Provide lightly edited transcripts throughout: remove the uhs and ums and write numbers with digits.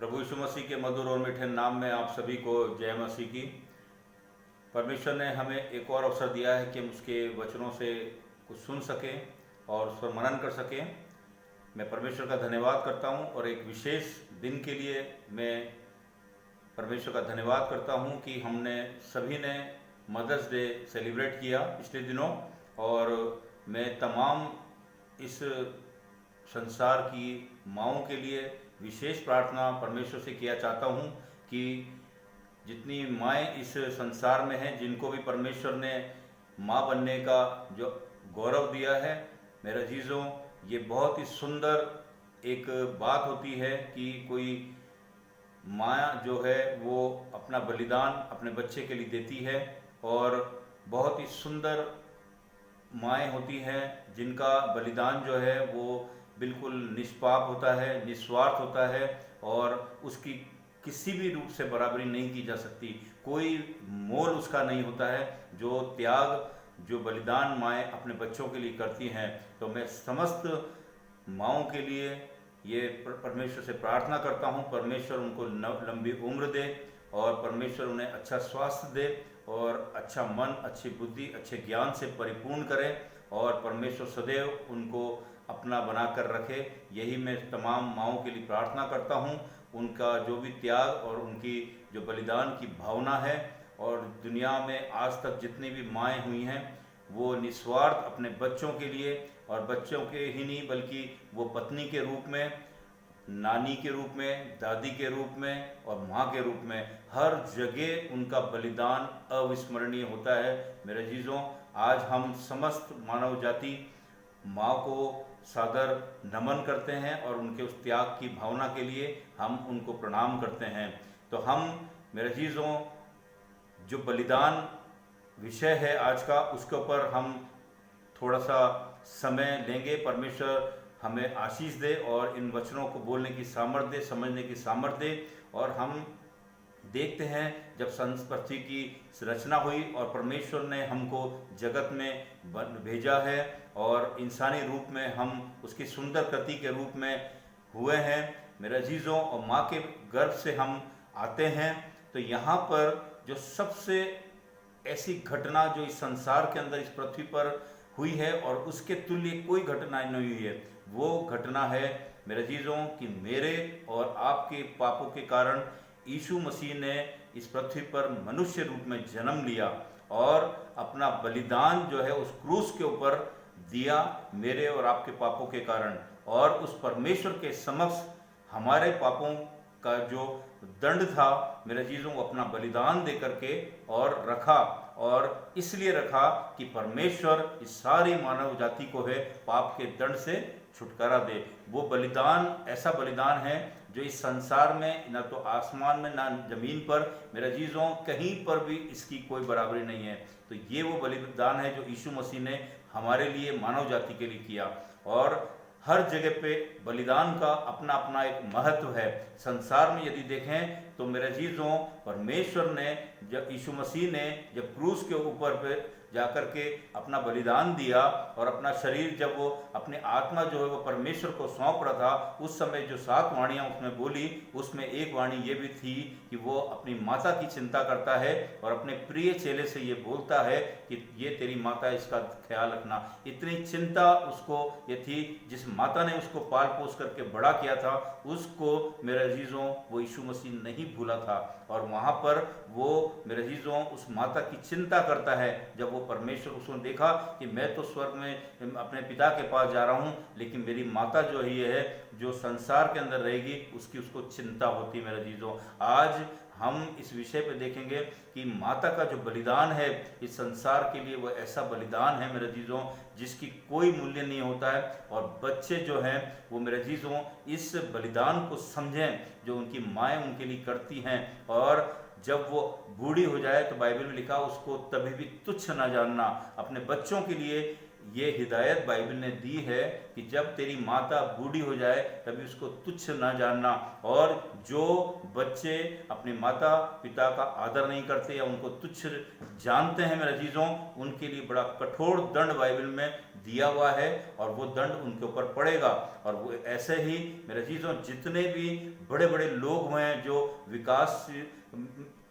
प्रभु यीशु मसीह के मधुर और मीठे नाम में आप सभी को जय मसीह की। परमेश्वर ने हमें एक और अवसर दिया है कि हम उसके वचनों से कुछ सुन सकें और उस पर मनन कर सकें। मैं परमेश्वर का धन्यवाद करता हूं और एक विशेष दिन के लिए मैं परमेश्वर का धन्यवाद करता हूं कि हमने सभी ने मदर्स डे सेलिब्रेट किया पिछले दिनों। और मैं तमाम इस संसार की माँओं के लिए विशेष प्रार्थना परमेश्वर से किया चाहता हूँ कि जितनी माएँ इस संसार में हैं, जिनको भी परमेश्वर ने माँ बनने का जो गौरव दिया है, मेरे अजीज़ों, ये बहुत ही सुंदर एक बात होती है कि कोई माँ जो है वो अपना बलिदान अपने बच्चे के लिए देती है। और बहुत ही सुंदर माएँ होती हैं जिनका बलिदान जो है वो बिल्कुल निष्पाप होता है, निस्वार्थ होता है और उसकी किसी भी रूप से बराबरी नहीं की जा सकती। कोई मोल उसका नहीं होता है जो त्याग, जो बलिदान माएँ अपने बच्चों के लिए करती हैं। तो मैं समस्त माँओं के लिए ये परमेश्वर से प्रार्थना करता हूँ, परमेश्वर उनको लंबी उम्र दे और परमेश्वर उन्हें अच्छा स्वास्थ्य दे और अच्छा मन, अच्छी बुद्धि, अच्छे ज्ञान से परिपूर्ण करे और परमेश्वर सदैव उनको अपना बनाकर रखे। यही मैं तमाम माँओं के लिए प्रार्थना करता हूँ। उनका जो भी त्याग और उनकी जो बलिदान की भावना है, और दुनिया में आज तक जितनी भी माएँ हुई हैं वो निस्वार्थ अपने बच्चों के लिए, और बच्चों के ही नहीं बल्कि वो पत्नी के रूप में, नानी के रूप में, दादी के रूप में और माँ के रूप में हर जगह उनका बलिदान अविस्मरणीय होता है। मेरे अजीज़ों, आज हम समस्त मानव जाति माँ को सादर नमन करते हैं और उनके उस त्याग की भावना के लिए हम उनको प्रणाम करते हैं। तो हम मेरे अजीज़ों, जो बलिदान विषय है आज का, उसके ऊपर हम थोड़ा सा समय लेंगे। परमेश्वर हमें आशीष दे और इन वचनों को बोलने की सामर्थ्य दे, समझने की सामर्थ्य दे। और हम देखते हैं जब पृथ्वी की रचना हुई और परमेश्वर ने हमको जगत में भेजा है और इंसानी रूप में हम उसकी सुंदर कृति के रूप में हुए हैं मेरे अजीज़ों, और माँ के गर्भ से हम आते हैं। तो यहाँ पर जो सबसे ऐसी घटना जो इस संसार के अंदर, इस पृथ्वी पर हुई है और उसके तुल्य कोई घटना नहीं हुई है, वो घटना है मेरे अजीज़ों कि मेरे और आपके पापों के कारण यीशु मसीह ने इस पृथ्वी पर मनुष्य रूप में जन्म लिया और अपना बलिदान जो है उस क्रूस के ऊपर दिया मेरे और आपके पापों के कारण। और उस परमेश्वर के समक्ष हमारे पापों का जो दंड था मेरे अजीज़ों, वो अपना बलिदान दे करके और रखा। और इसलिए रखा कि परमेश्वर इस सारी मानव जाति को है पाप के दंड से छुटकारा दे। वो बलिदान ऐसा बलिदान है जो इस संसार में, ना तो आसमान में ना जमीन पर मेरे अजीज़ों, कहीं पर भी इसकी कोई बराबरी नहीं है। तो ये वो बलिदान है जो यीशु मसीह ने हमारे लिए, मानव जाति के लिए किया। और हर जगह पे बलिदान का अपना अपना एक महत्व है। संसार में यदि देखें तो मेरे अजीज़ों, परमेश्वर ने, जब यीशु मसीह ने जब क्रूस के ऊपर पे जाकर के अपना बलिदान दिया और अपना शरीर, जब वो अपनी आत्मा जो है वो परमेश्वर को सौंप रहा था, उस समय जो 7 वाणियाँ उसने बोली, उसमें एक वाणी ये भी थी कि वो अपनी माता की चिंता करता है और अपने प्रिय चेले से ये बोलता है कि ये तेरी माता, इसका ख्याल रखना। इतनी चिंता उसको ये थी, जिस माता ने उसको पाल पोस करके बड़ा किया था, उसको मेरे अजीज़ों वो यीशु मसीह नहीं भूला था। और वहाँ पर वो मेरे अजीज़ों उस माता की चिंता करता है। जब वो परमेश्वर, उसने देखा कि मैं तो स्वर्ग में अपने पिता के पास जा रहा हूँ, लेकिन मेरी माता जो है जो संसार के अंदर रहेगी, उसकी उसको चिंता होती है मेरे अजीज़ों। आज हम इस विषय पे देखेंगे कि माता का जो बलिदान है इस संसार के लिए, वो ऐसा बलिदान है मेरे अजीज़ों जिसकी कोई मूल्य नहीं होता है। और बच्चे जो हैं वो मेरे अजीज़ों इस बलिदान को समझें जो उनकी माएँ उनके लिए करती हैं। और जब वो बूढ़ी हो जाए तो बाइबल में लिखा, उसको तभी भी तुच्छ न जानना। अपने बच्चों के लिए ये हिदायत बाइबल ने दी है कि जब तेरी माता बूढ़ी हो जाए तभी उसको तुच्छ ना जानना। और जो बच्चे अपने माता पिता का आदर नहीं करते या उनको तुच्छ जानते हैं मेरे अजीजों, उनके लिए बड़ा कठोर दंड बाइबल में दिया हुआ है और वो दंड उनके ऊपर पड़ेगा। और वो ऐसे ही मेरे अजीजों जितने भी बड़े बड़े लोग हुए हैं जो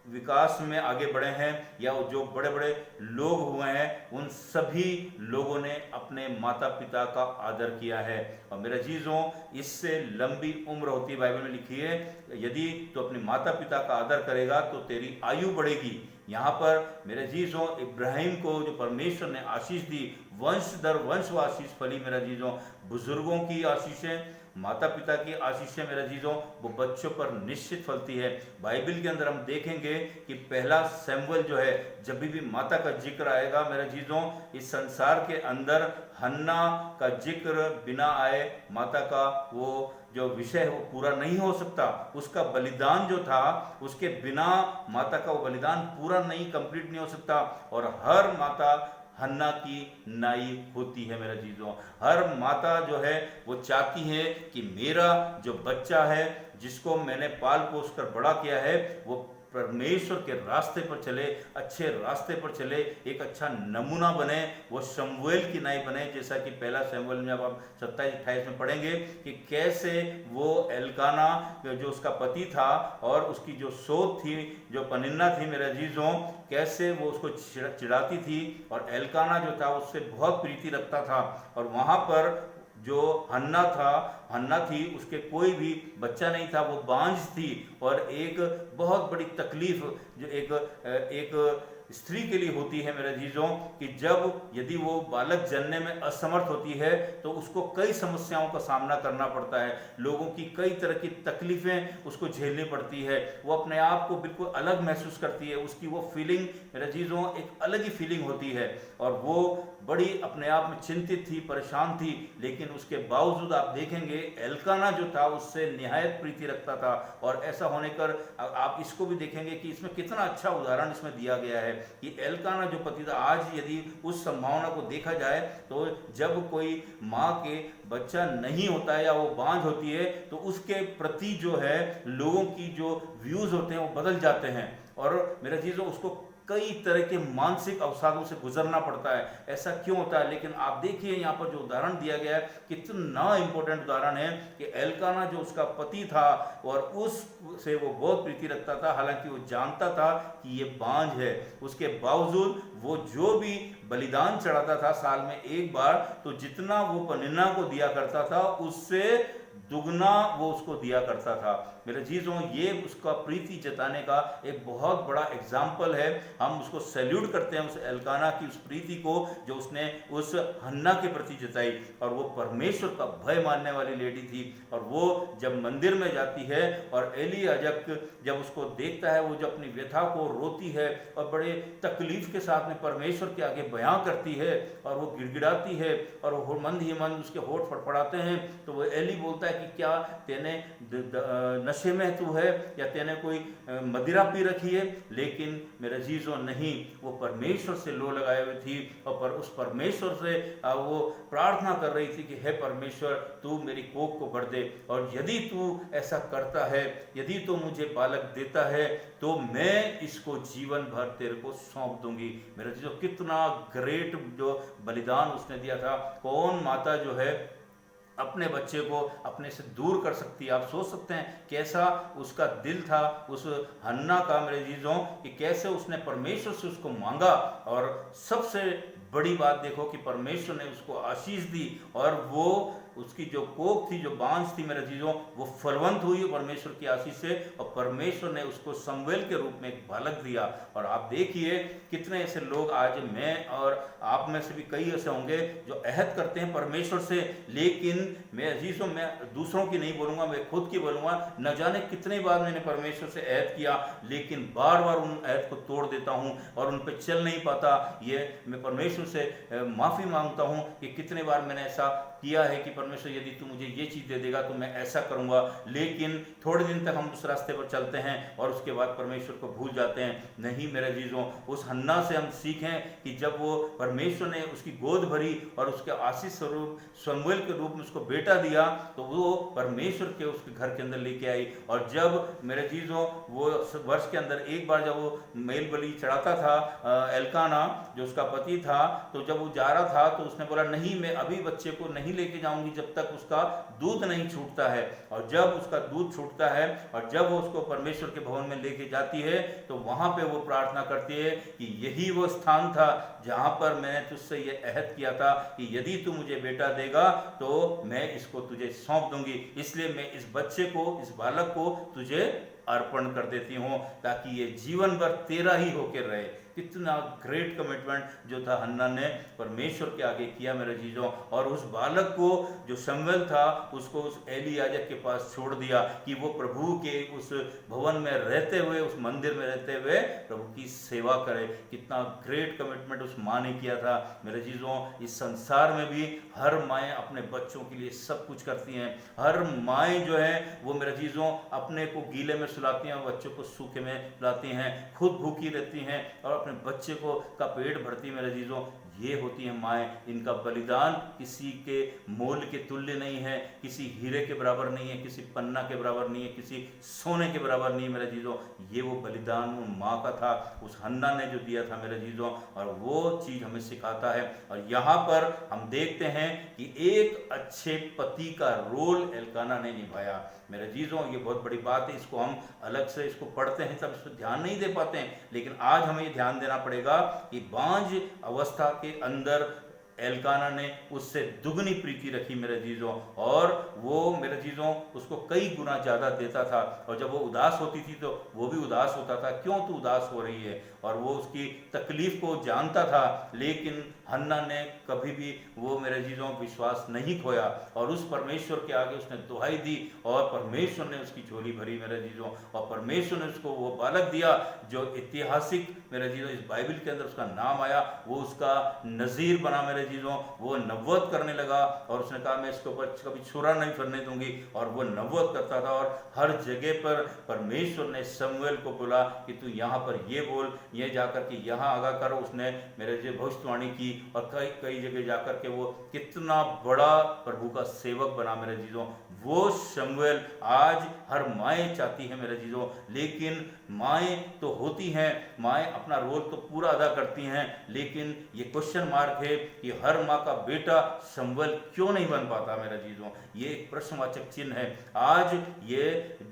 विकास में आगे बढ़े हैं या जो बड़े बड़े लोग हुए हैं, उन सभी लोगों ने अपने माता पिता का आदर किया है। और मेरे अजीजों इससे लंबी उम्र होती है, बाइबल में लिखी है यदि तो अपने माता पिता का आदर करेगा तो तेरी आयु बढ़ेगी। यहाँ पर मेरे अजीजों इब्राहिम को जो परमेश्वर ने आशीष दी, वंश दर वंश वो आशीष फली मेरे अजीजों। बुजुर्गों की आशीषें, माता पिता की आशीषें मेरे अजीजों वो बच्चों पर निश्चित फलती है। बाइबल के अंदर हम देखेंगे कि पहला सैमुएल जो है, जब भी माता का जिक्र आएगा मेरे अजीजों, इस संसार के अंदर हन्ना का जिक्र बिना आए माता का वो जो विषय है वो पूरा नहीं हो सकता। उसका बलिदान जो था उसके बिना माता का वो बलिदान पूरा नहीं, कंप्लीट नहीं हो सकता। और हर माता हन्ना की नाई होती है मेरे अजीजों। हर माता जो है वो चाहती है कि मेरा जो बच्चा है जिसको मैंने पाल पोस कर बड़ा किया है वो परमेश्वर के रास्ते पर चले, अच्छे रास्ते पर चले, एक अच्छा नमूना बने, वो शमूएल की नाई बने। जैसा कि पहला शमूएल में अब आप 27-28 में पढ़ेंगे कि कैसे वो एल्काना जो उसका पति था और उसकी जो सोत थी, जो पनिन्ना थी मेरे अजीजों, कैसे वो उसको चिढ़ाती थी और एल्काना जो था उससे बहुत प्रीति रखता था। और वहाँ पर जो हन्ना थी उसके कोई भी बच्चा नहीं था, वो बांझ थी। और एक बहुत बड़ी तकलीफ जो एक स्त्री के लिए होती है मेरे अजीजों कि जब यदि वो बालक जनने में असमर्थ होती है तो उसको कई समस्याओं का सामना करना पड़ता है, लोगों की कई तरह की तकलीफें उसको झेलनी पड़ती है। वो अपने आप को बिल्कुल अलग महसूस करती है, उसकी वो फीलिंग मेरे अजीजों एक अलग ही फीलिंग होती है। और वो बड़ी अपने आप में चिंतित थी, परेशान थी, लेकिन उसके बावजूद आप देखेंगे एल्काना जो था उससे निहायत प्रीति रखता था। और ऐसा होने कर आप इसको भी देखेंगे कि इसमें कितना अच्छा उदाहरण इसमें दिया गया है कि एल्काना जो पति था, आज यदि उस संभावना को देखा जाए तो जब कोई माँ के बच्चा नहीं होता है या वो बांझ होती है तो उसके प्रति जो है लोगों की जो व्यूज होते हैं वो बदल जाते हैं। और मेरे चीज़ों उसको कई तरह के मानसिक अवसादों से गुजरना पड़ता है। ऐसा क्यों होता है? लेकिन आप देखिए यहाँ पर जो उदाहरण दिया गया है कितना इंपॉर्टेंट उदाहरण है कि एल्काना जो उसका पति था और उससे वो बहुत प्रीति रखता था, हालांकि वो जानता था कि ये बांझ है, उसके बावजूद वो जो भी बलिदान चढ़ाता था साल में एक बार, तो जितना वो पनिन्ना को दिया करता था उससे दुगना वो उसको दिया करता था। मेरे चीज़ों ये उसका प्रीति जताने का एक बहुत बड़ा एग्जाम्पल है। हम उसको सैल्यूट करते हैं उस एल्काना की उस प्रीति को जो उसने उस हन्ना के प्रति जताई। और वो परमेश्वर का भय मानने वाली लेडी थी। और वो जब मंदिर में जाती है और एली याजक जब उसको देखता है, वो जब अपनी व्यथा को रोती है और बड़े तकलीफ के साथ में परमेश्वर के आगे बयां करती है और वो गिड़गिड़ाती है और वो मंद ही मंद उसके होठ फड़फड़ाते हैं, तो वो एली बोलता है कि क्या तेने नशे में तू है या तेने कोई मदिरा पी रखी है? लेकिन मेरे अजीजों नहीं, वो परमेश्वर से लो लगाए हुए थी और उस परमेश्वर से वो प्रार्थना कर रही थी कि हे परमेश्वर तू मेरी कोख को भर दे, और यदि तू ऐसा करता है, यदि तू मुझे बालक देता है तो मैं इसको जीवन भर तेरे को सौंप दूंगी। मेरे अजीजों कितना ग्रेट जो बलिदान उसने दिया था। कौन माता जो है अपने बच्चे को अपने से दूर कर सकती है? आप सोच सकते हैं कैसा उसका दिल था उस हन्ना का मेरे अजीजों, कि कैसे उसने परमेश्वर से उसको मांगा। और सबसे बड़ी बात देखो कि परमेश्वर ने उसको आशीष दी और वो उसकी जो कोख थी, जो बांझ थी मेरे अजीजों, वो फलवंत हुई परमेश्वर की आशीष से, और परमेश्वर ने उसको शमूएल के रूप में एक बालक दिया। और आप देखिए कितने ऐसे लोग आज, मैं और आप में से भी कई ऐसे होंगे जो अहद करते हैं परमेश्वर से, लेकिन मैं अजीजों मैं दूसरों की नहीं बोलूँगा, मैं खुद की बोलूँगा। न जाने कितने बार मैंने परमेश्वर से अहद किया, लेकिन बार बार उन अहद को तोड़ देता हूँ और उन पर चल नहीं पाता। ये मैं परमेश्वर से माफ़ी मांगता हूँ कि कितने बार मैंने ऐसा किया है कि परमेश्वर यदि तू मुझे ये चीज़ दे देगा तो मैं ऐसा करूँगा, लेकिन थोड़े दिन तक हम उस रास्ते पर चलते हैं और उसके बाद परमेश्वर को भूल जाते हैं। नहीं मेरे अजीजों, उस हन्ना से हम सीखें कि जब वो परमेश्वर ने उसकी गोद भरी और उसके आशीष स्वरूप शमूएल के रूप में उसको बेटा दिया, तो वो परमेश्वर के उसके घर के अंदर लेके आई। और जब मेरे अजीजों वो वर्ष के अंदर एक बार जब वो मेल बलि चढ़ाता था एल्काना जो उसका पति था, तो जब वो जा रहा था तो उसने बोला नहीं मैं अभी बच्चे को नहीं लेके जाऊंगी जब तक उसका दूध नहीं छूटता है। और जब उसका दूध छूटता है और जब वो उसको परमेश्वर के भवन में लेके जाती है तो वहां पे वो प्रार्थना करती है कि यही वो स्थान था जहां पर मैंने तुझसे ये अहद किया था कि यदि तू मुझे बेटा देगा तो मैं इसको तुझे सौंप दूंगी, इसलिए मैं इस बच्चे को, इस बालक को तुझे अर्पण कर देती हूँ ताकि ये जीवन भर तेरा ही होकर रहे। कितना ग्रेट कमिटमेंट जो था हन्ना ने परमेश्वर के आगे किया मेरे चीज़ों। और उस बालक को जो शमूएल था उसको उस एली याजक के पास छोड़ दिया कि वो प्रभु के उस भवन में रहते हुए, उस मंदिर में रहते हुए प्रभु की सेवा करे। कितना ग्रेट कमिटमेंट उस माँ ने किया था मेरे चीज़ों। इस संसार में भी हर माएँ अपने बच्चों के लिए सब कुछ करती हैं। हर माएँ जो है वो मेरे चीज़ों अपने को गीले में सुलाती हैं और बच्चों को सूखे में सुलाती हैं, खुद भूखी रहती हैं और अपने बच्चे को का पेट भरती है मेरे अजीजों। ये होती है माएँ। इनका बलिदान किसी के मोल के तुल्य नहीं है, किसी हीरे के बराबर नहीं है, किसी पन्ना के बराबर नहीं है, किसी सोने के बराबर नहीं है मेरे अजीजों। ये वो बलिदान वो माँ का था, उस हन्ना ने जो दिया था मेरे अजीजों, और वो चीज़ हमें सिखाता है। और यहाँ पर हम देखते हैं कि एक अच्छे पति का रोल एल्काना ने निभाया मेरे अजीजों। ये बहुत बड़ी बात है, इसको हम अलग से इसको पढ़ते हैं तब इस पर ध्यान नहीं दे पाते हैं, लेकिन आज हमें ये ध्यान देना पड़ेगा कि बांझ अवस्था के अंदर एल्काना ने उससे दुगनी प्रीति रखी मेरे अजीजों, और वो मेरे अजीजों उसको कई गुना ज़्यादा देता था। और जब वो उदास होती थी तो वो भी उदास होता था, क्यों तू उदास हो रही है, और वो उसकी तकलीफ को जानता था। लेकिन हन्ना ने कभी भी वो मेरे अजीजों विश्वास नहीं खोया और उस परमेश्वर के आगे उसने दुहाई दी और परमेश्वर ने उसकी झोली भरी मेरे अजीजों, और परमेश्वर ने उसको वो बालक दिया जो ऐतिहासिक मेरे अजीजों इस बाइबल के अंदर उसका नाम आया। वो उसका नज़ीर बना मेरे अजीजों, वो नबूवत करने लगा और उसने कहा मैं इसके ऊपर कभी छुरा नहीं फिरने दूंगी, और वो नबूवत करता था। और हर जगह पर परमेश्वर ने शमूएल को बोला कि तू यहाँ पर ये बोल, ये जाकर के यहाँ आगा कर। उसने मेरे जो भविष्यवाणी की और कई कई जगह जाकर के वो कितना बड़ा प्रभु का सेवक बना मेरे अजीजों। वो शमूएल आज हर माएँ चाहती है मेरे अजीजों, लेकिन माएँ तो होती हैं, माएँ अपना रोल तो पूरा अदा करती हैं, लेकिन ये क्वेश्चन मार्क है कि हर माँ का बेटा शमूएल क्यों नहीं बन पाता मेरे अजीजों। ये एक प्रश्नवाचक चिन्ह है। आज ये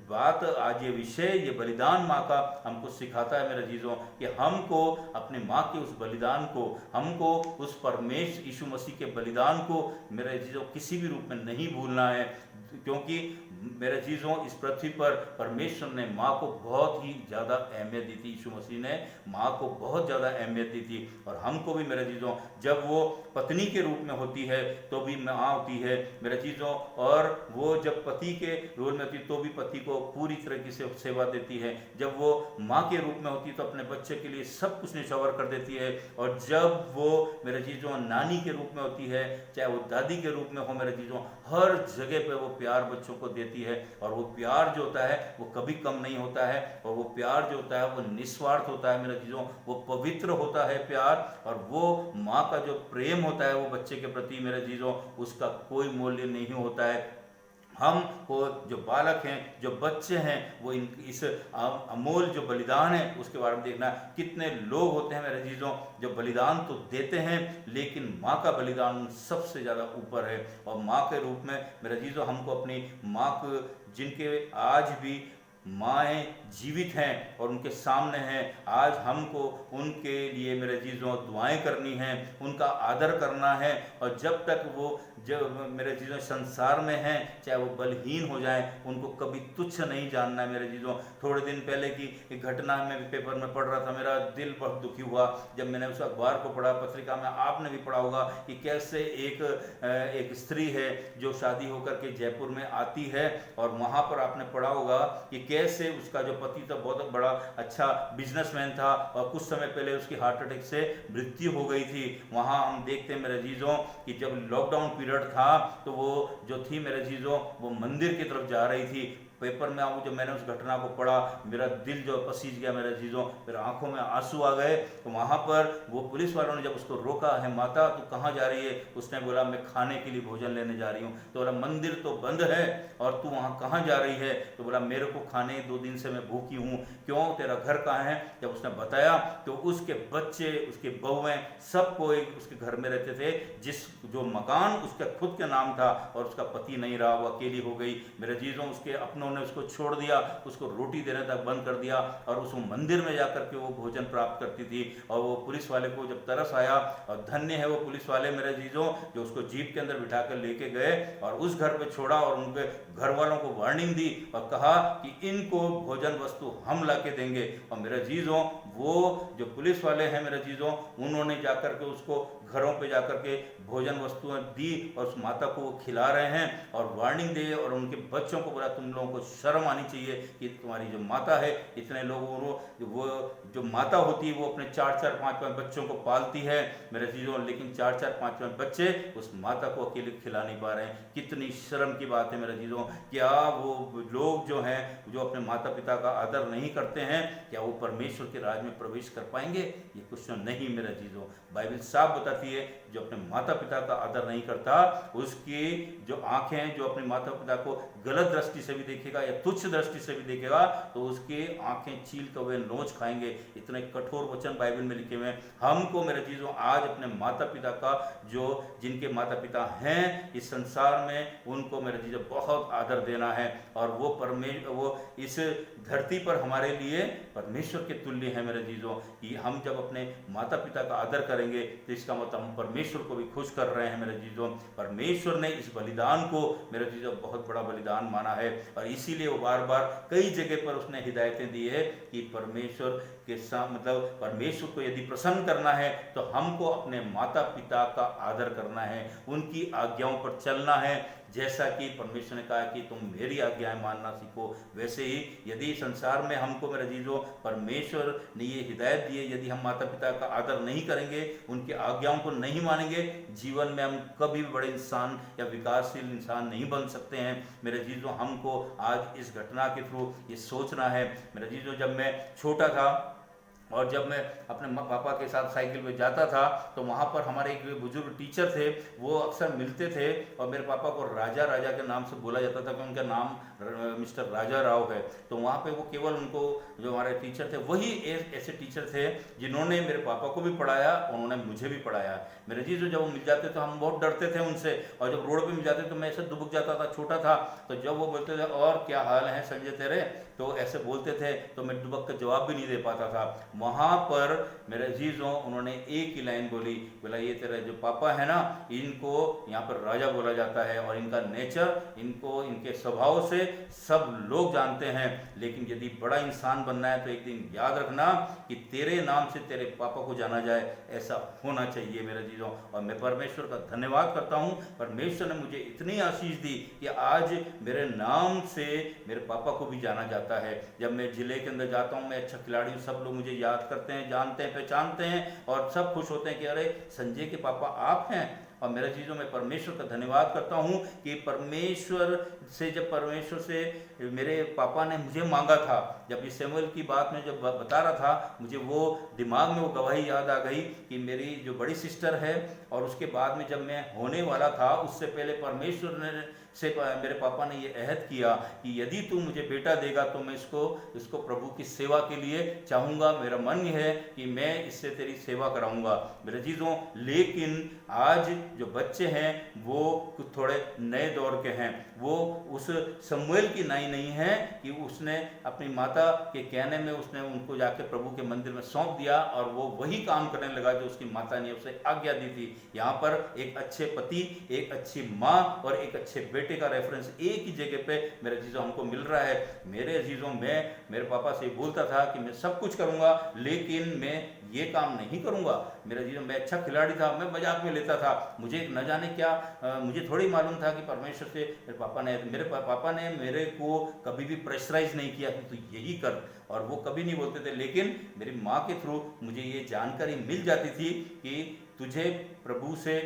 बात, आज ये विषय, ये बलिदान माँ का हमको सिखाता है मेरे अजीजों कि हमको अपने माँ के उस बलिदान को, हमको उस परमेश्वर यीशु मसीह के बलिदान को मेरे अजीजों किसी भी रूप में नहीं भूलना है। क्योंकि मेरे अजीजों इस पृथ्वी पर परमेश्वर ने माँ को बहुत ही ज़्यादा अहमियत दी थी, यीशु मसीह ने माँ को बहुत ज़्यादा अहमियत दी थी। और हमको भी मेरे अजीजों जब वो पत्नी के रूप में होती है तो भी माँ होती है मेरे अजीजों, और वो जब पति के रोल में होती तो भी पति को पूरी तरीके से सेवा देती है। जब वो माँ के रूप में होती है तो अपने बच्चे के लिए सब कुछ निछावर कर देती है। और जब वो मेरे अजीजों नानी के रूप में होती है, चाहे वो दादी के रूप में हो मेरे अजीजों, हर जगह पे वो प्यार बच्चों को देती है। और वो प्यार जो होता है वो कभी कम नहीं होता है, और वो प्यार जो होता है वो निस्वार्थ होता है मेरे चीज़ों, वो पवित्र होता है प्यार। और वो माँ का जो प्रेम होता है वो बच्चे के प्रति मेरे चीज़ों, उसका कोई मूल्य नहीं होता है। हमको जो बालक हैं, जो बच्चे हैं, वो इस अमूल जो बलिदान है उसके बारे में देखना। कितने लोग होते हैं मेरे चीज़ों जो बलिदान तो देते हैं, लेकिन माँ का बलिदान सबसे ज़्यादा ऊपर है। और माँ के रूप में मेरे चीज़ों हमको अपनी माँ को, जिनके आज भी माएँ जीवित हैं और उनके सामने हैं, आज हमको उनके लिए मेरे चीज़ों दुआएं करनी हैं, उनका आदर करना है। और जब तक वो जब मेरे चीज़ों संसार में हैं, चाहे वो बलहीन हो जाएं, उनको कभी तुच्छ नहीं जानना है मेरे चीज़ों। थोड़े दिन पहले की एक घटना मैं पेपर में पढ़ रहा था, मेरा दिल बहुत दुखी हुआ जब मैंने उस अखबार को पढ़ा, पत्रिका में आपने भी पढ़ा होगा कि कैसे एक स्त्री है जो शादी होकर के जयपुर में आती है, और वहाँ पर आपने पढ़ा होगा कि कैसे उसका जो पति था बहुत बड़ा अच्छा बिजनेसमैन था और कुछ समय पहले उसकी हार्ट अटैक से मृत्यु हो गई थी। वहाँ हम देखते हैं मेरे अजीजों कि जब लॉकडाउन पीरियड था तो वो जो थी मेरे अजीजों वो मंदिर की तरफ जा रही थी। पेपर में आऊँ जब मैंने उस घटना को पढ़ा मेरा दिल जो पसीज गया मेरे अजीजों, मेरे आंखों में आंसू आ गए। तो वहाँ पर वो पुलिस वालों ने जब उसको रोका, है माता तू कहाँ जा रही है? उसने बोला मैं खाने के लिए भोजन लेने जा रही हूँ। तो बोला मंदिर तो बंद है और तू वहाँ कहाँ जा रही है? तो बोला मेरे को खाने 2 दिन से मैं भूखी हूँ। क्यों, तेरा घर कहाँ है? जब उसने बताया तो उसके बच्चे, उसके बहुएं, सब कोई उसके घर में रहते थे। जो मकान उसका खुद के नाम था और उसका पति नहीं रहा, वो अकेली हो गई। मेरे अजीजों उसके अपनों ने उसको छोड़ दिया, उसको रोटी देने तक बंद कर दिया और उस मंदिर में जाकर के वो भोजन प्राप्त करती थी। और वो पुलिस वाले को जब तरस आया, और धन्य है वो पुलिस वाले मेरे अजीजों जो उसको जीप के अंदर बिठा कर लेके गए और उस घर पे छोड़ा और उनके घर वालों को वार्निंग दी और कहा कि इनको भोजन वस्तु हम ला के देंगे। और मेरे अजीजों वो जो पुलिस वाले हैं मेरे अजीजों, उन्होंने जाकर के उसको घरों पे जाकर के भोजन वस्तुएं दी और उस माता को वो खिला रहे हैं और वार्निंग दे और उनके बच्चों को बोला तुम लोगों को शर्म आनी चाहिए कि तुम्हारी जो माता है इतने लोगों को, वो जो माता होती है वो अपने 4-4, 5-5 बच्चों को पालती है मेरे चीज़ों, लेकिन 4-4, 5-5 बच्चे उस माता को अकेले खिला नहीं पा रहे हैं। कितनी शर्म की बात है मेरे चीज़ों। क्या वो लोग जो हैं जो अपने माता पिता का आदर नहीं करते हैं, क्या वो परमेश्वर के राज में प्रवेश कर पाएंगे? ये क्वेश्चन नहीं मेरे चीज़ों। बाइबल साफ बताती है जो अपने माता पिता का आदर नहीं करता उसकी जो आंखें, जो अपने माता पिता को गलत दृष्टि से भी देखेगा या तुच्छ दृष्टि से भी देखेगा तो उसकी आंखें चील कर वे नोच खाएंगे। इतने कठोर वचन बाइबल में लिखे हुए हैं। हमको मेरे चीज़ों आज अपने माता पिता का, जो जिनके माता पिता हैं इस संसार में, उनको मेरे चीज़ों बहुत आदर देना है। और वो वो इस धरती पर हमारे लिए परमेश्वर के तुल्य है मेरे चीज़ों। कि हम जब अपने माता पिता का आदर करेंगे तो इसका मतलब हम परमेश्वर को भी खुश कर रहे हैं मेरे चीज़ों। परमेश्वर ने इस बलिदान को मेरे चीज़ों बहुत बड़ा बलिदान माना है और इसीलिए वो बार बार कई जगह पर उसने हिदायतें दी है कि परमेश्वर के साथ, मतलब परमेश्वर को यदि प्रसन्न करना है तो हमको अपने माता पिता का आदर करना है, उनकी आज्ञाओं पर चलना है। जैसा कि परमेश्वर ने कहा कि तुम मेरी आज्ञाएं मानना सीखो, वैसे ही यदि संसार में हमको मेरे अजीजों परमेश्वर ने ये हिदायत दी है, यदि हम माता पिता का आदर नहीं करेंगे, उनकी आज्ञाओं को नहीं मानेंगे, जीवन में हम कभी भी बड़े इंसान या विकासशील इंसान नहीं बन सकते हैं मेरे अजीजों। हमको आज इस घटना के थ्रू ये सोचना है मेरे अजीजों। जब मैं छोटा था और जब मैं अपने पापा के साथ साइकिल पे जाता था तो वहाँ पर हमारे एक बुजुर्ग टीचर थे, वो अक्सर मिलते थे और मेरे पापा को राजा राजा के नाम से बोला जाता था कि उनका नाम मिस्टर राजा राव है। तो वहाँ पे वो केवल उनको, जो हमारे टीचर थे वही ऐसे टीचर थे जिन्होंने मेरे पापा को भी पढ़ाया, उन्होंने मुझे भी पढ़ाया मेरे जी। जब वो मिल जाते तो हम बहुत डरते थे उनसे, और जब रोड पर मिल जाते तो मैं ऐसे दुबक जाता था, छोटा था। तो जब वो बोलते थे और क्या हाल है संजय तेरे, तो ऐसे बोलते थे तो मैं दुबक का जवाब भी नहीं दे पाता था। वहाँ पर मेरे अजीजों उन्होंने एक ही लाइन बोली, बोला ये तेरे जो पापा है ना, इनको यहाँ पर राजा बोला जाता है और इनका नेचर, इनको इनके स्वभाव से सब लोग जानते हैं, लेकिन यदि बड़ा इंसान बनना है तो एक दिन याद रखना कि तेरे नाम से तेरे पापा को जाना जाए, ऐसा होना चाहिए मेरे अजीजों। और मैं परमेश्वर का धन्यवाद करता हूँ, परमेश्वर ने मुझे इतनी आशीष दी कि आज मेरे नाम से मेरे पापा को भी जाना जाता है। जब मैं जिले के अंदर जाता हूँ, मैं अच्छा खिलाड़ी हूँ, सब लोग मुझे याद करते हैं, जानते हैं, पहचानते हैं और सब खुश होते हैं कि अरे संजय के पापा आप हैं। और मेरे चीज़ों में परमेश्वर का धन्यवाद करता हूँ कि परमेश्वर से मेरे पापा ने मुझे मांगा था, जब इस सैमुअल की बात में जब बता रहा था, मुझे वो दिमाग में वो गवाही याद आ गई कि मेरी जो बड़ी सिस्टर है और उसके बाद में जब मैं होने वाला था, उससे पहले परमेश्वर से मेरे पापा ने ये अहद किया कि यदि तू मुझे बेटा देगा तो मैं इसको प्रभु की सेवा के लिए चाहूँगा। मेरा मन है कि मैं इससे तेरी सेवा कराऊँगा मेरे चीज़ों। लेकिन आज जो बच्चे हैं वो कुछ थोड़े नए दौर के हैं, वो उस शमूएल की नाई नहीं है कि उसने अपनी माता के कहने में उसने उनको जाके प्रभु के मंदिर में सौंप दिया और वो वही काम करने लगा जो उसकी माता ने उसे आज्ञा दी थी। यहाँ पर एक अच्छे पति, एक अच्छी माँ और एक अच्छे बेटे का रेफरेंस एक ही जगह पे मेरे अजीजों हमको मिल रहा है। मेरे अजीजों, मैं मेरे पापा से बोलता था कि मैं सब कुछ करूँगा लेकिन मैं ये काम नहीं करूँगा। मेरे अजीजों, मैं अच्छा खिलाड़ी था, मैं मजाक में लेता था, मुझे न जाने क्या मुझे थोड़ी मालूम था कि परमेश्वर से मेरे पापा ने मेरे को कभी भी प्रेशराइज नहीं किया कि तू यही कर, और वो कभी नहीं बोलते थे। लेकिन मेरी माँ के थ्रू मुझे ये जानकारी मिल जाती थी कि तुझे प्रभु से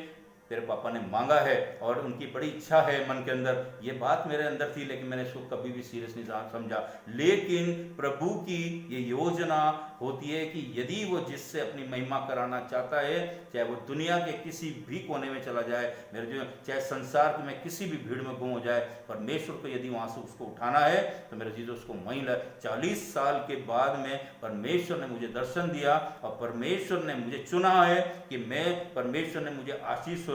तेरे पापा ने मांगा है और उनकी बड़ी इच्छा है मन के अंदर। ये बात मेरे अंदर थी लेकिन मैंने इसको कभी भी सीरियस नहीं समझा। लेकिन प्रभु की ये योजना होती है कि यदि वो जिससे अपनी महिमा कराना चाहता है, चाहे वो दुनिया के किसी भी कोने में चला जाए, मेरे जो चाहे संसार में किसी भी भीड़ में गुम हो जाए, परमेश्वर को यदि वहाँ से उसको उठाना है तो मेरे जीजो उसको वहीं 40 साल के बाद में परमेश्वर ने मुझे दर्शन दिया और परमेश्वर ने मुझे चुना है कि मैं, परमेश्वर ने मुझे आशीष स्वरूप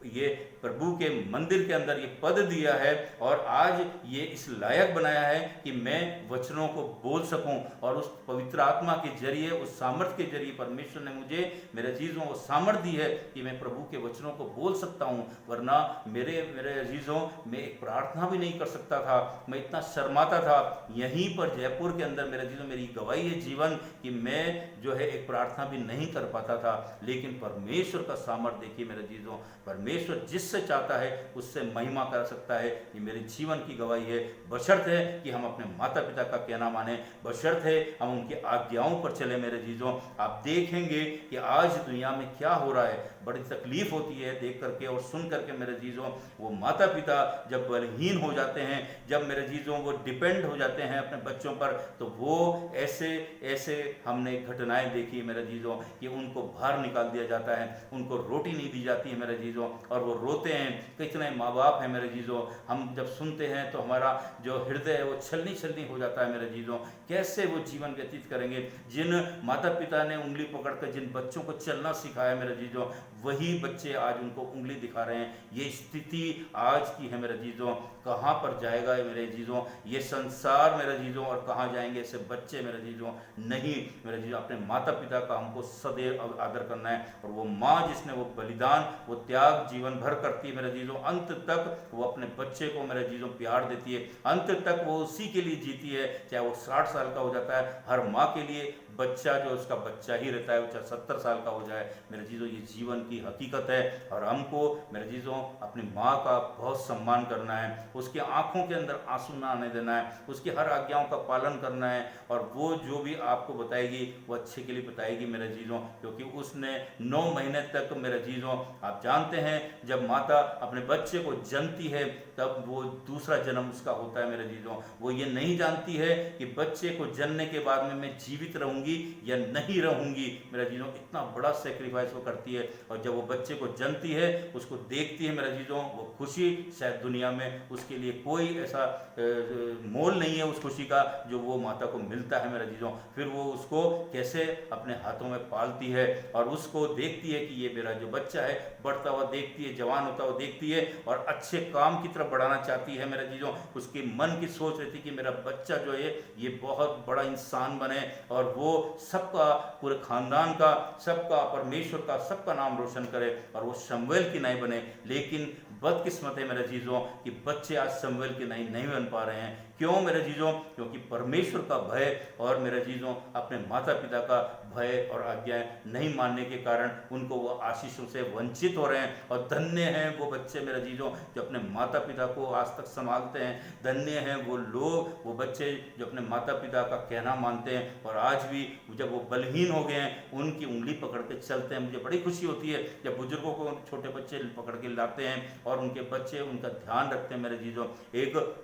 ये प्रभु के मंदिर के अंदर ये पद दिया है और आज ये इस लायक बनाया है कि मैं वचनों को बोल सकूं। और उस पवित्र आत्मा के जरिए, उस सामर्थ्य के जरिए परमेश्वर ने मुझे, मेरे अजीजों, वो सामर्थ्य दी है कि मैं प्रभु के वचनों को बोल सकता हूं। वरना मेरे अजीजों, मैं एक प्रार्थना भी नहीं कर सकता था, मैं इतना शर्माता था। यहीं पर जयपुर के अंदर मेरे अजीजों मेरी गवाही है जीवन कि मैं जो है एक प्रार्थना भी नहीं कर पाता था। लेकिन परमेश्वर का सामर्थ्य देखिए मेरे अजीजों, परमेश्वर जिससे चाहता है उससे महिमा कर सकता है। ये मेरे जीवन की गवाही है। बशर्त है कि हम अपने माता पिता का कहना माने, बशर्त है हम उनकी आज्ञाओं पर चले। मेरे जीजों, आप देखेंगे कि आज दुनिया में क्या हो रहा है, बड़ी तकलीफ होती है देख करके और सुन करके मेरे जीजों। वो माता पिता जब बलहीन हो जाते हैं, जब मेरे जीजों वो डिपेंड हो जाते हैं अपने बच्चों पर, तो वो ऐसे हमने घटनाएं देखी मेरे जीजों कि उनको बाहर निकाल दिया जाता है, उनको रोटी नहीं दी जाती है मेरे जीजों, और वो रोते हैं। कितने माँ बाप हैं मेरे जीजों, हम जब सुनते हैं तो हमारा जो हृदय है वो छलनी हो जाता है मेरे जीजों। कैसे वो जीवन व्यतीत करेंगे? जिन माता पिता ने उंगली पकड़कर जिन बच्चों को चलना सिखाया मेरे जीजों, वही बच्चे आज उनको उंगली दिखा रहे हैं। ये स्थिति आज की है मेरे जीजों। कहाँ पर जाएगा मेरे जीजों ये संसार मेरे जीजों, और कहाँ जाएंगे ऐसे बच्चे मेरे जीजों? नहीं मेरे जीजों, अपने माता पिता का हमको सदैव आदर करना है। और वो माँ जिसने वो बलिदान, वो त्याग जीवन भर करती है मेरे जीजों, अंत तक वो अपने बच्चे को मेरे जीजों प्यार देती है, अंत तक वो उसी के लिए जीती है। चाहे वो 60 साल का हो जाता है, हर माँ के लिए बच्चा जो उसका बच्चा ही रहता है, वो चाहे 70 साल का हो जाए। मेरे जीजों, ये जीवन की हकीकत है। और हमको मेरे जीजों अपनी माँ का बहुत सम्मान करना है, उसकी आंखों के अंदर आंसू ना आने देना है, उसकी हर आज्ञाओं का पालन करना है। और वो जो भी आपको बताएगी वो अच्छे के लिए बताएगी मेरे जीजों, क्योंकि उसने 9 महीने तक मेरे जीजों, आप जानते हैं जब माता अपने बच्चे को जनती है तब वो दूसरा जन्म उसका होता है मेरे जीजों। वो ये नहीं जानती है कि बच्चे को जनने के बाद में मैं जीवित रहूंगी या नहीं रहूंगी। मेरा जीजों, इतना बड़ा सेक्रीफाइस वो करती है। और जब वो बच्चे को जनती है, उसको देखती है मेरा जीजों, वो खुशी शायद दुनिया में उसके लिए कोई ऐसा मोल नहीं है उस खुशी का जो वो माता को मिलता है मेरा जीजों। फिर वो उसको कैसे अपने हाथों में पालती है और उसको देखती है कि ये मेरा जो बच्चा है बढ़ता हुआ देखती है, जवान होता हुआ देखती है और अच्छे काम की तरफ बढ़ाना चाहती है मेरे जीजों। उसके मन की सोच रहती है कि मेरा बच्चा जो है ये बहुत बड़ा इंसान बने और वो सबका, पूरे खानदान का, सबका, परमेश्वर का, सबका नाम रोशन करे और वो शमूएल की नाई बने। लेकिन बदकिस्मत है मेरे जीजों कि बच्चे आज शमूएल की नाई नहीं बन पा रहे हैं। क्यों मेरे जीजों? क्योंकि परमेश्वर का भय और मेरे जीजों अपने माता पिता का भय और आज्ञाएं नहीं मानने के कारण उनको वो आशीषों से वंचित हो रहे हैं। और धन्य हैं वो बच्चे मेरे जीजों जो अपने माता पिता को आज तक संभालते हैं। धन्य हैं वो लोग, वो बच्चे जो अपने माता पिता का कहना मानते हैं और आज भी जब वो बलहीन हो गए हैं उनकी उंगली पकड़ के चलते हैं। मुझे बड़ी खुशी होती है जब बुजुर्गों को छोटे बच्चे पकड़ के लाते हैं और उनके बच्चे उनका ध्यान रखते हैं मेरे जीजों। एक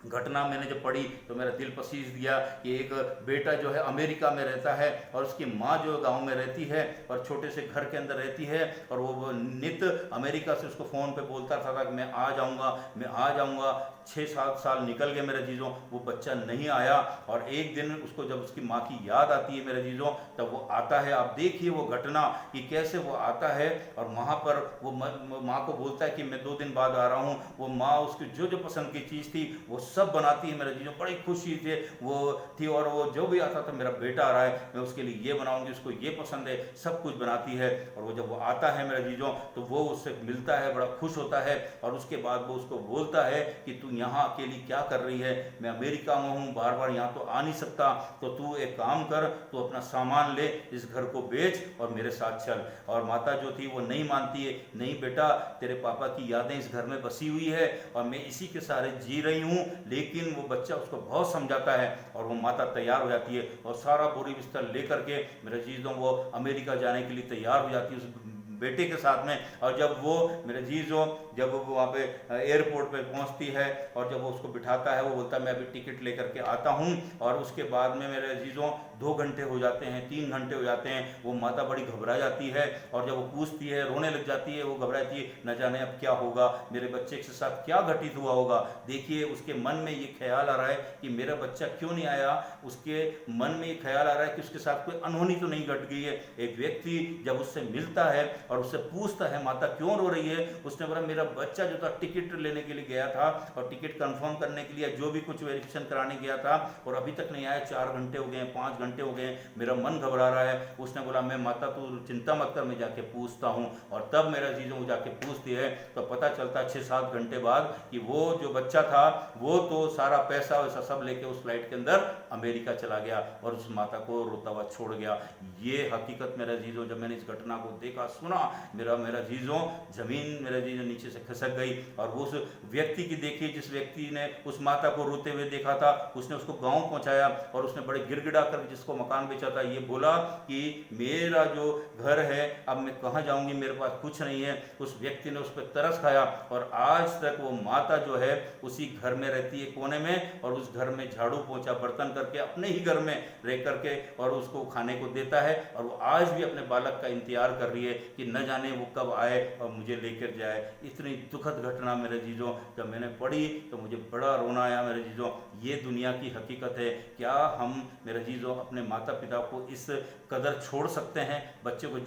घटना मैंने जब पढ़ी तो मेरा दिल पसीज दिया कि एक बेटा जो है अमेरिका में रहता है और उसकी माँ जो गांव में रहती है और छोटे से घर के अंदर रहती है और वो नित अमेरिका से उसको फ़ोन पे बोलता था कि मैं आ जाऊँगा, मैं आ जाऊँगा। 6-7 साल निकल गए मेरे जीजों, वो बच्चा नहीं आया। और एक दिन उसको जब उसकी माँ की याद आती है मेरे जीजों तब वो आता है। आप देखिए वो घटना कि कैसे वो आता है और वहाँ पर वो माँ को बोलता है कि मैं 2 दिन बाद आ रहा हूँ। वो माँ उसकी जो जो पसंद की चीज़ थी वो सब बनाती है मेरे जीजों, बड़ी खुशी थे वो थी। और वो जो भी आता था, मेरा बेटा आ रहा है, मैं उसके लिए ये बनाऊंगी, उसको ये पसंद है, सब कुछ बनाती है। और वो जब वो आता है मेरे जीजों, तो वो उससे मिलता है, बड़ा खुश होता है। और उसके बाद वो उसको बोलता है कि तू यहाँ अकेली क्या कर रही है, मैं अमेरिका में हूँ, बार बार यहाँ तो आ नहीं सकता, तो तू एक काम कर, तू अपना सामान ले, इस घर को बेच और मेरे साथ चल। और माता जो थी वो नहीं मानती है, नहीं बेटा, तेरे पापा की यादें इस घर में बसी हुई है और मैं इसी के सहारे जी रही हूँ। लेकिन वो बच्चा उसको बहुत समझाता है और वो माता तैयार हो जाती है और सारा बोरी बिस्तर लेकर के मेरे चीज़ों वो अमेरिका जाने के लिए तैयार हो जाती है उस बेटे के साथ में। और जब वो मेरे जीजों, जब वो वहाँ पे एयरपोर्ट पे पहुँचती है और जब वो उसको बिठाता है, वो बोलता है मैं अभी टिकट लेकर के आता हूँ। और उसके बाद में मेरे जीजों 2 घंटे हो जाते हैं, 3 घंटे हो जाते हैं, वो माता बड़ी घबरा जाती है। और जब वो पूछती है, रोने लग जाती है, वो घबराती है, न जाने अब क्या होगा, मेरे बच्चे के साथ क्या घटित हुआ होगा। देखिए उसके मन में ये ख्याल आ रहा है कि मेरा बच्चा क्यों नहीं आया, उसके मन में ये ख्याल आ रहा है कि उसके साथ कोई अनहोनी तो नहीं घट गई है। एक व्यक्ति जब उससे मिलता है और उससे पूछता है माता क्यों रो रही है, उसने बोला मेरा बच्चा जो था टिकट लेने के लिए गया था और टिकट कंफर्म करने के लिए जो भी कुछ वेरिफिकेशन कराने गया था और अभी तक नहीं आया, 4 घंटे हो गए, 5 घंटे हो गए, मेरा मन घबरा रहा है। उसने बोला मैं माता तू चिंता मत कर, मैं जाके पूछता हूँ। और तब मेरा जीजों वो जाके पूछती है तो पता चलता 6-7 घंटे बाद कि वो जो बच्चा था वो तो सारा पैसा वैसा सब लेके उस फ्लाइट के अंदर अमेरिका चला गया और उस माता को रोता हुआ छोड़ गया। ये हकीकत मेरा जीजों, जब मैंने इस घटना को देखा सुना, मेरा जीजों जमीन मेरा जीजों नीचे से खिसक गई। और उस व्यक्ति की देखिए, जिस व्यक्ति ने उस माता को रोते हुए देखा था, उसने उसको गांव पहुंचाया और उसने बड़े गिड़गिड़ा कर जिसको मकान बेचा था ये बोला कि मेरा जो घर है अब मैं कहाँ जाऊंगी, मेरे पास कुछ नहीं है। उस व्यक्ति ने उस पर तरस खाया और आज तक वो माता जो है उसी घर में रहती है कोने में, और उस घर में झाड़ू पोंछा बर्तन करके अपने ही घर में रह करके और उसको खाने को देता है। और वो आज भी अपने बालक का इंतजार कर रही है कि न जाने वो कब आए और मुझे लेकर जाए। इतनी दुखद घटना मेरे जीजों जब मैंने पढ़ी तो मुझे बड़ा रोना आया मेरे जीजों। ये दुनिया की हकीकत है। क्या हम मेरे जीजों अपने माता पिता को इस कदर छोड़ सकते हैं? बच्चे को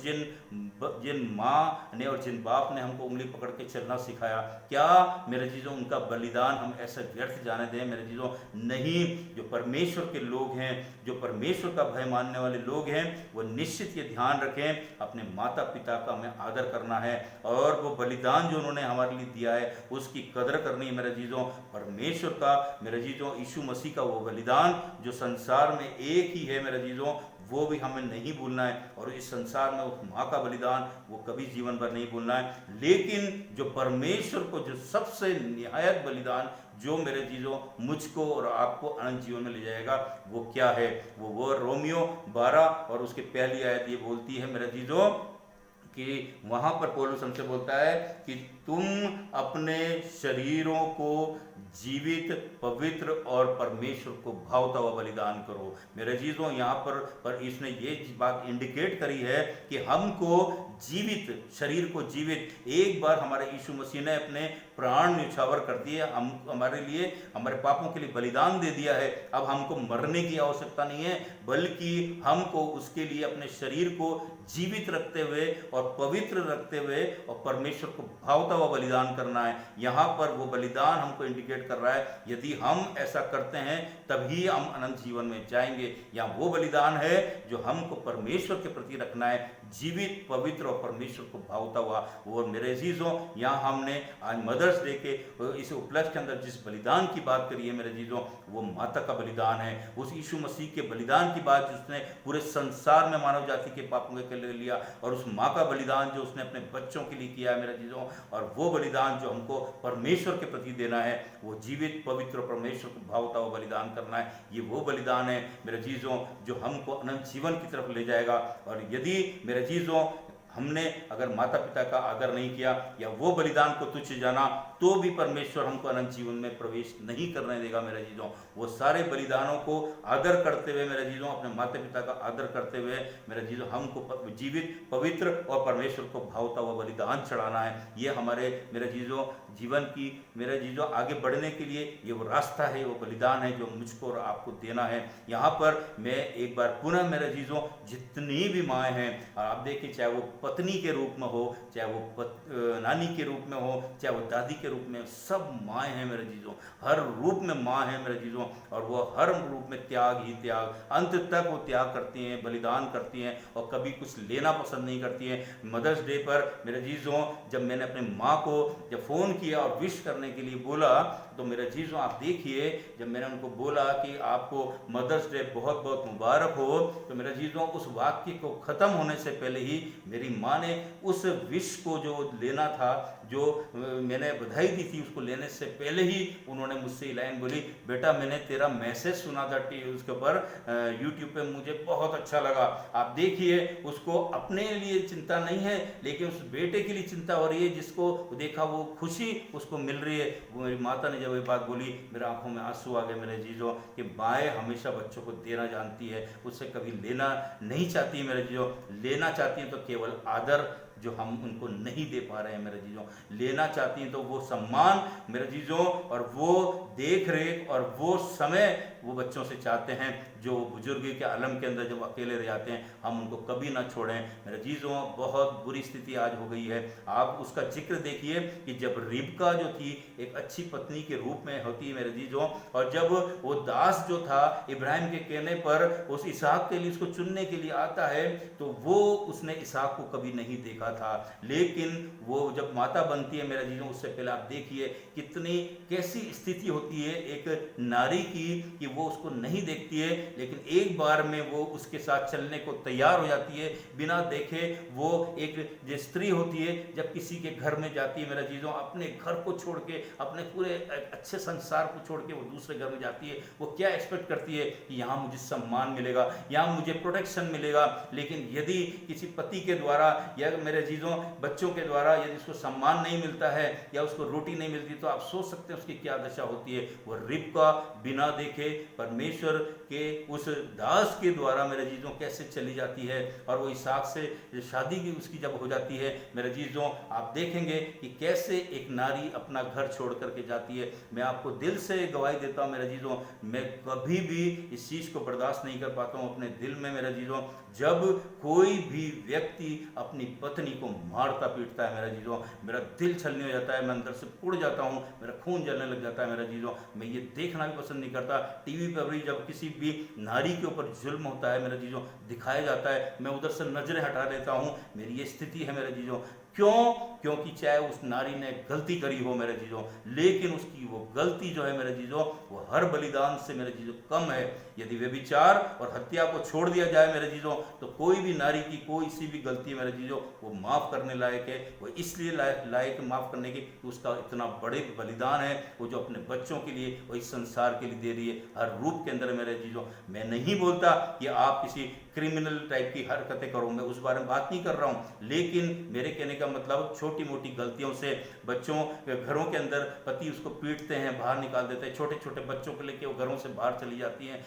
जिन माँ ने और जिन बाप ने हमको उंगली पकड़ के चलना सिखाया, क्या मेरे जीजों उनका बलिदान हम ऐसे व्यर्थ जाने दें मेरे जीजों? नहीं। जो परमेश्वर के लोग हैं, जो परमेश्वर का भय मानने वाले लोग हैं, वो निश्चित ये ध्यान रखें अपने माता पिता का हमें आदर करना है और वो बलिदान जो उन्होंने हमारे लिए दिया है उसकी कदर करनी है मेरे जीजों। परमेश्वर का मेरे जीजों यीशु मसीह का वो बलिदान जो संसार में एक ही है मेरे जीजों, वो भी हमें नहीं भूलना है। और इस संसार में उस माँ का बलिदान वो कभी जीवन भर नहीं भूलना है। लेकिन जो परमेश्वर को जो सबसे निहायत बलिदान जो मेरे जीजों मुझको और आपको अनंत जीवन में ले जाएगा, वो क्या है? वो रोमियो 12 और उसके पहली आयत ये बोलती है मेरे जीजों कि वहाँ पर पौलुस हमसे बोलता है कि तुम अपने शरीरों को जीवित, पवित्र और परमेश्वर को भावता हुआ बलिदान करो। मेरे जीजों यहाँ पर इसने ये बात इंडिकेट करी है कि हमको जीवित, शरीर को जीवित, एक बार हमारे यीशु मसीह ने अपने प्राण न्यौछावर कर दिए, हम हमारे लिए, हमारे पापों के लिए बलिदान दे दिया है। अब हमको मरने की आवश्यकता नहीं है, बल्कि हमको उसके लिए अपने शरीर को जीवित रखते हुए और पवित्र रखते हुए और परमेश्वर को भावता हुआ बलिदान करना है। यहाँ पर वो बलिदान हमको इंडिकेट कर रहा है, यदि हम ऐसा करते हैं तभी हम अनंत जीवन में जाएंगे। यहाँ वो बलिदान है जो हमको परमेश्वर के प्रति रखना है, जीवित, पवित्र और परमेश्वर को भावता हुआ। और मेरे अजीजों, यहाँ हमने आज मदर्स डे के इस उपलक्ष्य के अंदर जिस बलिदान की बात करी है मेरे अजीजों, वो माता का बलिदान है। उस यीशु मसीह के बलिदान की बात जिसने पूरे संसार में मानव जाति के पापों के लिए लिया, और उस माँ का बलिदान जो उसने अपने बच्चों के लिए किया है मेरे अजीजों, और वो बलिदान जो हमको परमेश्वर के प्रति देना है, वो जीवित, पवित्र और परमेश्वर को भावता हुआ बलिदान करना है। ये वो बलिदान है मेरे अजीजों जो हमको अनंत जीवन की तरफ ले जाएगा। और यदि मेरे अजीजों हमने अगर माता पिता का आदर नहीं किया या वो बलिदान को तुच्छ जाना, तो भी परमेश्वर हमको अनंत जीवन में प्रवेश नहीं करने देगा मेरे जीजों। वो सारे बलिदानों को आदर करते हुए मेरे जीजों, अपने माता पिता का आदर करते हुए मेरे जीजों, हमको जीवित, पवित्र और परमेश्वर को भावता हुआ बलिदान चढ़ाना है। ये हमारे मेरे जीजों जीवन की मेरे जीजों आगे बढ़ने के लिए ये वो रास्ता है, वो बलिदान है जो मुझको और आपको देना है। यहाँ पर मैं एक बार पुनः मेरे जीजों जितनी भी माएँ हैं, आप देखिए, चाहे वो पत्नी के रूप में हो, चाहे वो नानी के रूप में हो, चाहे वो दादी के रूप में सब माँ हैं मेरे जीजों, हर रूप में माँ है मेरे जीजों, और वो हर रूप में त्याग ही त्याग, अंत तक वो त्याग करती हैं, बलिदान करती हैं और कभी कुछ लेना पसंद नहीं करती हैं। मदर्स डे पर मेरे जीजों जब मैंने अपने माँ को जब फ़ोन किया और विश करने के लिए बोला, तो मेरे जीजों आप देखिए, जब मैंने उनको बोला कि आपको मदर्स डे बहुत बहुत मुबारक हो, तो मेरे जीजों उस वाक्य को ख़त्म होने से पहले ही मेरी माँ ने उस विश को जो लेना था, जो मैंने बधाई दी थी, उसको लेने से पहले ही उन्होंने मुझसे ये लाइन बोली, बेटा मैंने तेरा मैसेज सुना था उसके ऊपर यूट्यूब पे, मुझे बहुत अच्छा लगा। आप देखिए, उसको अपने लिए चिंता नहीं है, लेकिन उस बेटे के लिए चिंता हो रही है, जिसको देखा वो खुशी उसको मिल रही है। वो मेरी माता ने जब ये बात बोली, मेरे आंखों में आंसू आ गए मेरे जीजों, कि माएँ हमेशा बच्चों को देना जानती है, उससे कभी लेना नहीं चाहती मेरे जीजों। लेना चाहती हैं तो केवल आदर जो हम उनको नहीं दे पा रहे हैं मेरे जीजों, लेना चाहती हैं तो वो सम्मान मेरे जीजों, और वो देख रेख और वो समय वो बच्चों से चाहते हैं, जो बुजुर्ग के आलम के अंदर जब अकेले रह जाते हैं, हम उनको कभी ना छोड़ें मेरे जीजों। बहुत बुरी स्थिति आज हो गई है। आप उसका जिक्र देखिए कि जब रिबका जो थी एक अच्छी पत्नी के रूप में होती है मेरे जीजों, और जब वो दास जो था इब्राहिम के कहने पर उस इसहाक के लिए उसको चुनने के लिए आता है, तो वो उसने इसहाक को कभी नहीं देखा था, लेकिन वो जब माता बनती है मेरे जीजों, उससे पहले आप देखिए कितनी कैसी स्थिति होती है एक नारी की, कि वो उसको नहीं देखती है, लेकिन एक बार में वो उसके साथ चलने को तैयार हो जाती है बिना देखे। वो एक जो स्त्री होती है जब किसी के घर में जाती है मेरे जीजों, अपने घर को छोड़ के, अपने पूरे अच्छे संसार को छोड़ के वो दूसरे घर में जाती है, वो क्या एक्सपेक्ट करती है कि यहाँ मुझे सम्मान मिलेगा, यहाँ मुझे प्रोटेक्शन मिलेगा। लेकिन यदि किसी पति के द्वारा या मेरे जीजों बच्चों के द्वारा यदि उसको सम्मान नहीं मिलता है या उसको रोटी नहीं मिलती, तो आप सोच सकते हैं उसकी क्या दशा होती है। वो रिबका बिना देखे परमेश्वर के उस दास के द्वारा मेरे जीजों कैसे चली जाती है, और वो इसहाक से शादी भी उसकी जब हो जाती है मेरे जीजों, आप देखेंगे कि कैसे एक नारी अपना घर छोड़ करके जाती है। मैं आपको दिल से गवाही देता हूँ मेरे जीजों, मैं कभी भी इस चीज़ को बर्दाश्त नहीं कर पाता हूँ अपने दिल में मेरे जीजों, जब कोई भी व्यक्ति अपनी पत्नी को मारता पीटता है मेरे जीजों, मेरा दिल छलनी हो जाता है, मैं अंदर से उड़ जाता हूँ, मेरा खून जलने लग जाता है मेरे जीजों। मैं ये देखना भी पसंद नहीं करता। टीवी पर भी जब किसी भी नारी के ऊपर जुल्म होता है मेरे जीजों, दिखाया जाता है, मैं उधर से नजरें हटा लेता हूँ। मेरी ये स्थिति है मेरे जीजों। क्यों? क्योंकि चाहे उस नारी ने गलती करी हो मेरे जीजों, लेकिन उसकी वो गलती जो है मेरे जीजों, वो हर बलिदान से मेरे जीजों कम है। यदि व्यभिचार और हत्या को छोड़ दिया जाए मेरे जीजों, तो कोई भी नारी की कोई सी भी गलती मेरे जीजों वो माफ़ करने लायक है। वो इसलिए लायक माफ़ करने की कि उसका इतना बड़े बलिदान है, वो जो अपने बच्चों के लिए, वो इस संसार के लिए दे रही है, हर रूप के अंदर मेरे जीजों। मैं नहीं बोलता कि आप किसी क्रिमिनल टाइप की हरकतें करो, मैं उस बारे में बात नहीं कर रहा हूँ, लेकिन मेरे कहने का मतलब छोटी मोटी गलतियों से बच्चों घरों के अंदर पति उसको पीटते हैं, बाहर निकाल देते हैं, छोटे छोटे बच्चों को लेके वो घरों से बाहर चली जाती हैं,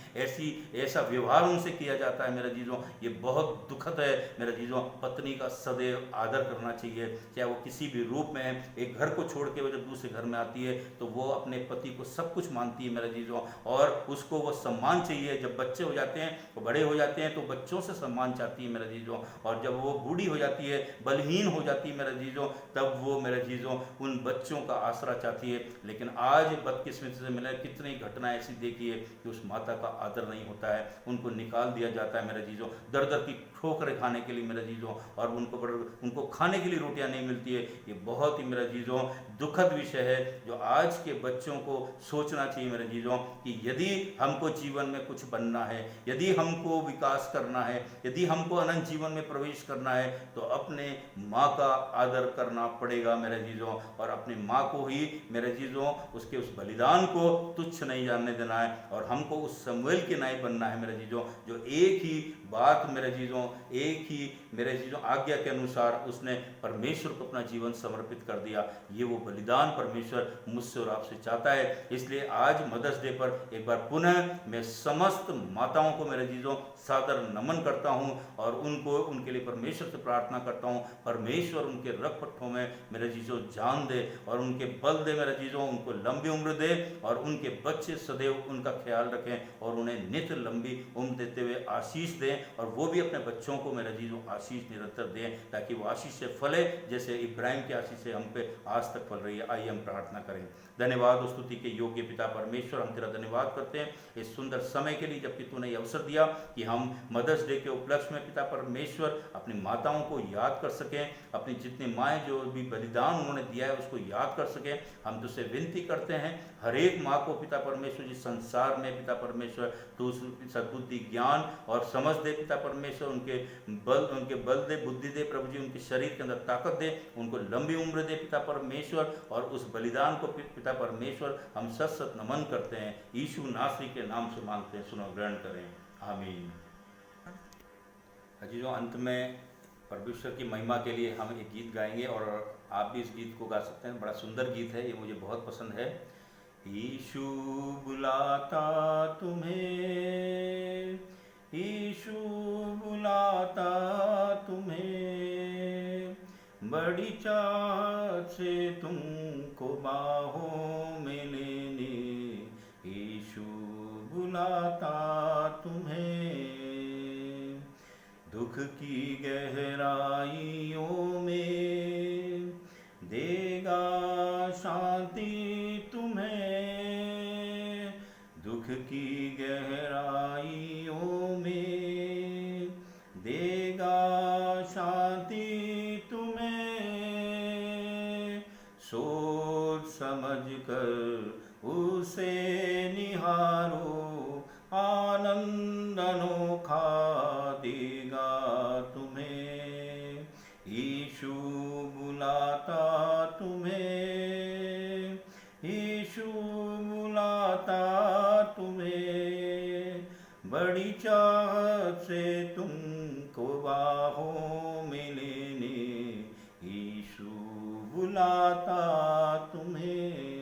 ऐसा व्यवहार उनसे किया जाता है मेरे जीजों। ये बहुत दुखद है मेरे जीजों। पत्नी का सदैव आदर करना चाहिए, चाहे वो किसी भी रूप में है। एक घर को छोड़ के वो जब दूसरे घर में आती है तो वो अपने पति को सब कुछ मानती है मेरे जीजों, और उसको वो सम्मान चाहिए। जब बच्चे हो जाते हैं, वो बड़े हो जाते हैं, तो बच्चों से सम्मान चाहती है मेरे जीजों, और जब वो बूढ़ी हो जाती है, बलहीन हो जाती है मेरे जीजों, तब वो मेरे जीजों उन बच्चों का आसरा चाहती है। लेकिन आज बदकिस्मती से मैंने कितनी घटनाएं ऐसी देखी है कि उस माता का आदर नहीं होता है, उनको निकाल दिया जाता है मेरे जीजों, दर दर की ठोकरें खाने के लिए मेरे जीजों, और उनको खाने के लिए रोटियां नहीं मिलती है। ये बहुत ही मेरे जीजों दुखद विषय है, जो आज के बच्चों को सोचना चाहिए मेरे जीजों, कि यदि हमको जीवन में कुछ बनना है, यदि हमको विकास करना है, यदि हमको अनंत जीवन में प्रवेश करना है, तो अपने माँ का आदर करना पड़ेगा मेरे जीजों, और अपनी माँ को ही मेरे जीजों उसके उस बलिदान को तुच्छ नहीं जानने देना है, और हमको उस शमूएल के नाई बनना है मेरे जीजों, जो एक ही बात मेरे जीजों, एक ही मेरे जीजों आज्ञा के अनुसार उसने परमेश्वर को अपना जीवन समर्पित कर दिया। ये वो बलिदान परमेश्वर मुझसे और आपसे चाहता है। इसलिए आज मदर्स डे पर एक बार पुनः मैं समस्त माताओं को मेरे जीजों सादर नमन करता हूँ, और उनके लिए परमेश्वर से प्रार्थना करता हूँ, परमेश्वर उनके रग पट्टों में मेरे जीजो जान दे और उनके बल दे मेरे जीजो, उनको लंबी उम्र दे और उनके बच्चे सदैव उनका ख्याल रखें और उन्हें नित्य लंबी उम्र देते हुए आशीष दें और वो भी अपने बच्चों को मेरे जीजो आशीष निरंतर दें ताकि वो आशीष से फले जैसे इब्राहिम की आशीष से हम पे आज तक फल रही है। आइए हम प्रार्थना करें। धन्यवाद और स्तुति के योग्य पिता परमेश्वर, हम तेरा धन्यवाद करते हैं इस सुंदर समय के लिए जबकि तूने ये अवसर दिया कि हम मदर्स डे के उपलक्ष्य में पिता परमेश्वर अपनी माताओं को याद कर सकें, अपनी जितनी माएँ जो भी बलिदान उन्होंने दिया है उसको याद कर सकें। हम तुझसे विनती करते हैं हर एक माँ को पिता परमेश्वर जिस संसार में पिता परमेश्वर तू सद्बुद्धि ज्ञान और समझ दे पिता परमेश्वर, उनके बल दे, बुद्धि दे प्रभु जी, उनके शरीर के अंदर ताकत दे, उनको लंबी उम्र दे पिता परमेश्वर। और उस बलिदान को पिता परमेश्वर हम सत सत नमन करते हैं, यीशु नासरी के नाम से मांगते हैं, सुनो ग्रहण करें, आमीन। अजीजों, अंत में परमेश्वर की महिमा के लिए हम एक गीत गाएंगे और आप भी इस गीत को गा सकते हैं। बड़ा सुंदर गीत है, ये मुझे बहुत पसंद है। यीशु बुलाता तुम्हें, यीशु बुलाता तुम्हें, बड़ी चाहत से तुमको बाहों में लेने, यीशु बुलाता तुम्हें। दुख की गहराइयों में देगा शांति तुम्हें, दुख की गहराइयों में देगा शांति तुम्हें। सोच समझ कर उसे निहारो, आनंद अनोखा देगा तुम्हें। यीशु बुलाता तुम्हें, यीशु बुलाता तुम्हें, बड़ी चाहत से तुमको बाहों में लेने, यीशु बुलाता तुम्हें।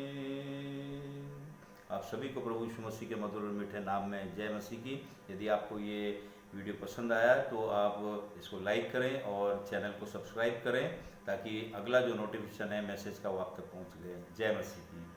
आप सभी को प्रभु यीशु मसीह के मधुर और मीठे नाम में जय मसीह की। यदि आपको ये वीडियो पसंद आया तो आप इसको लाइक करें और चैनल को सब्सक्राइब करें ताकि अगला जो नोटिफिकेशन है मैसेज का वो आप तक पहुंच गए। जय मसीह की।